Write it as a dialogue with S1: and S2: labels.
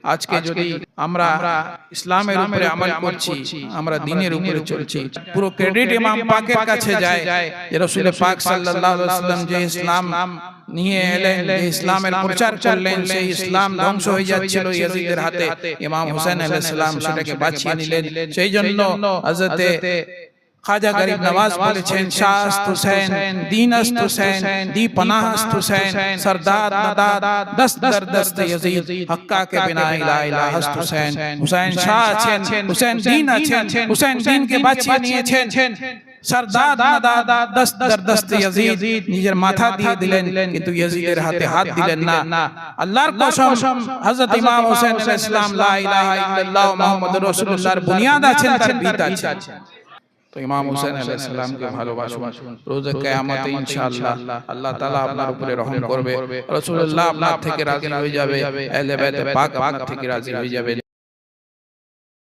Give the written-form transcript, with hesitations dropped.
S1: আজকে যদি আমরা ইসলামের উপরে আমল করছি, আমরা দ্বীনের উপরে চলছি, পুরো ক্রেডিট ইমাম পাকের কাছে যায় যে রাসূল পাক সাল্লাল্লাহু আলাইহি ওয়াসাল্লাম যে ইসলাম নিয়ে এলেন, যে ইসলামের প্রচার করলেন, সেই ইসলাম ধ্বংস হয়ে যাচ্ছিল ইয়াজিদের হাতে। ইমাম হুসাইন আলাইহিস সালাম সেটাকে বাঁচিয়ে নিলেন। সেই জন্য হযরতে খাজা গরিব নওয়াজ বলেছেন, শাহ আস্ত হুসैन, दीन अस्त हुसैन, दी पनाह अस्त हुसैन, सरदार नदाद दस्त दर दस्त यजीद, हक्का के बिना इला इला हस्त हुसैन। হুসাইন শাহ আছেন, হুসাইন দ্বীন আছেন, হুসাইন দ্বীনকে বাঁচিয়ে নিয়েছেন। सरदार नदाद दस्त दर दस्त यजीद, নিজের মাথা দিয়ে দিলেন কিন্তু ইয়াজিদের হাতে হাত দিলেন না। আল্লাহর কসম, হযরত ইমাম হুসাইন আলাইহিস সালাম লা ইলাহা ইল্লাল্লাহ মুহাম্মাদুর রাসূলুল্লাহর বুনিয়াদ আছেন, তার ভিত আছেন। তো ইমাম হুসাইন আলাইহিস সালামকে ভালোবাসুন। রোজে কিয়ামতে ইনশাআল্লাহ আল্লাহ তাআলা আপনার উপরে রহম করবে, রাসূলুল্লাহ আপনার থেকে রাজি হয়ে যাবে, আহলে বাইত পাক আপনার থেকে রাজি হয়ে যাবে।